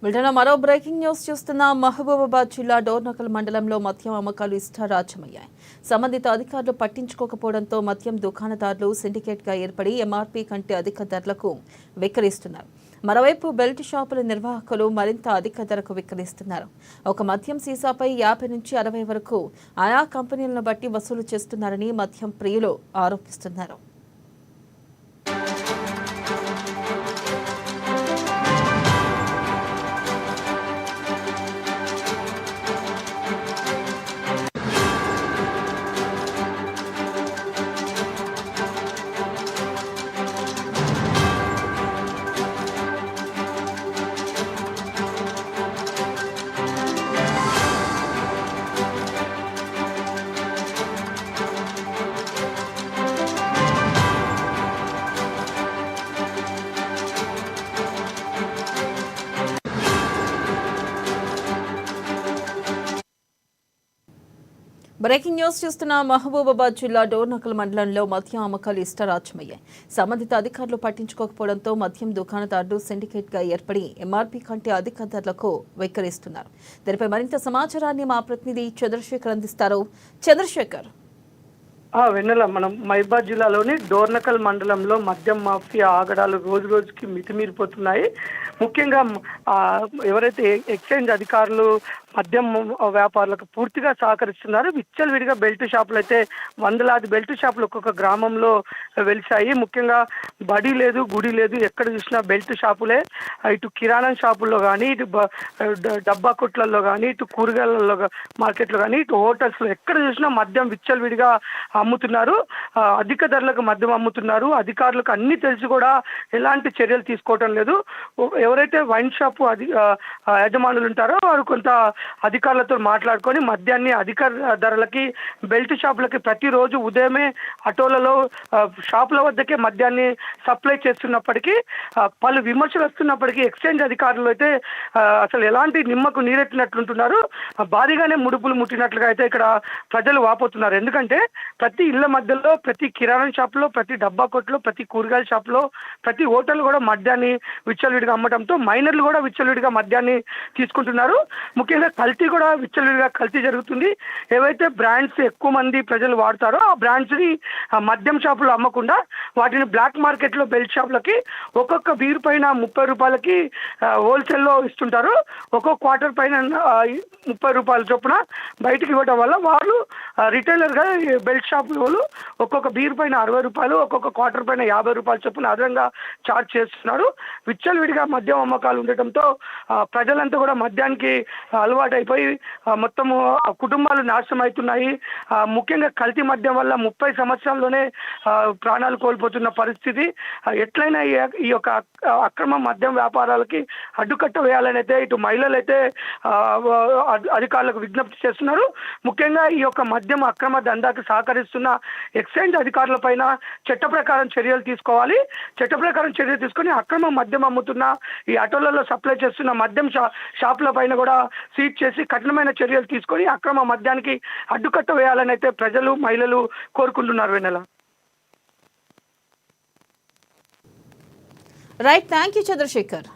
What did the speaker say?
బ్రిటన్లో మరో breaking news చూస్తున్న మహబూబాబాద్ జిల్లా డోర్నకల్ మండలంలో మద్యం అమ్మకాలు ఇష్టారాజ్యమయ్యాయి. సంబంధిత అధికారులు పట్టించుకోకపోవడంతో మద్యం దుకాణదారులు సిండికేట్గా ఏర్పడి ఎంఆర్పీ కంటే అధిక ధరలకు విక్రయిస్తున్నారు. మరోవైపు బెల్ట్ షాపుల నిర్వాహకులు మరింత అధిక ధరకు విక్రయిస్తున్నారు. ఒక మద్యం సీసాపై 50 నుంచి 60 వరకు ఆయా కంపెనీలను బట్టి వసూలు చేస్తున్నారని మద్యం ప్రియులు ఆరోపిస్తున్నారు. బ్రేకింగ్ న్యూస్ చూస్తున్న మహబూబాబాద్ జిల్లా డోర్నకల్ మండలంలో మద్యం అమ్మకాలు ఇష్టారాజ్యమయ్యాయి. సంబంధిత అధికారులు పట్టించుకోకపోవడంతో మద్యం దుకాణదారులు సిండికేట్గా ఏర్పడి ఎంఆర్పీ కంటే అధిక ధరలకు విక్రయిస్తున్నారు. దీనిపై మరింత సమాచారాన్ని మా ప్రతినిధి చంద్రశేఖర్ అందిస్తారు. చంద్రశేఖర్, వెన్నెల, మనం మహబూబాబాద్ జిల్లాలోని డోర్నకల్ మండలంలో మద్యం మాఫియా ఆగడాలు రోజు రోజుకి మితిమీరిపోతున్నాయి. ముఖ్యంగా ఎవరైతే ఎక్స్చేంజ్ అధికారులు మద్యం వ్యాపారులకు పూర్తిగా సహకరిస్తున్నారు. విచ్చలవిడిగా బెల్ట్ షాపులు అయితే వందలాది బెల్ట్ షాపులు ఒక్కొక్క గ్రామంలో వెలిశాయి. ముఖ్యంగా బడి లేదు, గుడి లేదు, ఎక్కడ చూసినా బెల్ట్ షాపులే. ఇటు కిరాణా షాపుల్లో కానీ, ఇటు డబ్బా కొట్లలో కానీ, ఇటు కూరగాయలలో మార్కెట్లో కానీ, ఇటు హోటల్స్లో ఎక్కడ చూసినా మద్యం విచ్చలవిడిగా అమ్ముతున్నారు. అధిక ధరలకు మద్యం అమ్ముతున్నారు. అధికారులకు అన్ని తెలిసి కూడా ఎలాంటి చర్యలు తీసుకోవటం లేదు. ఎవరైతే వైన్ షాపు యజమానులు ఉంటారో వారు కొంత అధికారులతో మాట్లాడుకొని మద్యాన్ని అధిక ధరలకి బెల్ట్ షాపులకి ప్రతిరోజు ఉదయమే ఆటోలలో షాపుల వద్దకే మద్యాన్ని సప్లై చేస్తున్నప్పటికీ పలు విమర్శలు వస్తున్నప్పటికీ ఎక్స్చేంజ్ అధికారులు అయితే అసలు ఎలాంటి నిమ్మకు నీరెత్తినట్లుంటున్నారు. భారీగానే ముడుపులు ముట్టినట్లుగా అయితే ఇక్కడ ప్రజలు వాపోతున్నారు. ఎందుకంటే ప్రతి ఇళ్ల మధ్యలో, ప్రతి కిరాణా షాపులో, ప్రతి డబ్బా కొట్లో, ప్రతి కూరగాయల షాపులో, ప్రతి హోటల్ కూడా మద్యాన్ని విచ్చలవిడిగా అమ్మడంతో మైనర్లు కూడా విచ్చలవిడిగా మద్యాన్ని తీసుకుంటున్నారు. ముఖ్యంగా కల్తీ కూడా విచ్చలవిడిగా కల్తీ జరుగుతుంది. ఏవైతే బ్రాండ్స్ ఎక్కువ మంది ప్రజలు వాడతారో ఆ బ్రాండ్స్ని మద్యం షాపులో అమ్మకుండా వాటిని బ్లాక్ మార్కెట్లో బెల్ట్ షాపులకి ఒక్కొక్క బీరు పైన 30 రూపాయలకి హోల్సేల్లో ఇస్తుంటారు. ఒక్కొక్క క్వార్టర్ పైన 30 రూపాయల చొప్పున బయటకు ఇవ్వడం వల్ల వాళ్ళు రిటైలర్గా బెల్ట్ షాప్ వాళ్ళు ఒక్కొక్క బీరు పైన 60 రూపాయలు, ఒక్కొక్క క్వార్టర్ పైన 50 రూపాయల చొప్పున అదనంగా ఛార్జ్ చేస్తున్నారు. విచ్చలవిడిగా మద్యం అమ్మకాలు ఉండటంతో ప్రజలంతా కూడా మద్యానికి అలవాటు అయిపోయి మొత్తము కుటుంబాలు నాశనం అవుతున్నాయి. ముఖ్యంగా కల్తీ మద్యం వల్ల 30 సంవత్సరాల్లోనే ప్రాణాలు కోల్పోతున్న పరిస్థితి. ఎట్లయినా ఈ యొక్క అక్రమ మద్యం వ్యాపారాలకి అడ్డుకట్ట వేయాలని అయితే ఇటు మహిళలు అయితే అధికారులకు విజ్ఞప్తి చేస్తున్నారు. ముఖ్యంగా ఈ యొక్క మద్యం అక్రమ దందాకి సహకరిస్తున్న ఎక్సైజ్ అధికారుల పైన చట్ట ప్రకారం చర్యలు తీసుకోవాలి. చట్ట ప్రకారం చర్యలు తీసుకొని అక్రమ మద్యం అమ్ముతున్న ఈ ఆటోలలో సప్లై చేస్తున్న మద్యం షాపుల పైన కూడా సీజ్ చేసి కఠినమైన చర్యలు తీసుకొని అక్రమ మద్యానికి అడ్డుకట్ట వేయాలని అయితే ప్రజలు, మహిళలు కోరుకుంటున్నారు. Vennela. Right, thank you Chandrasekhar.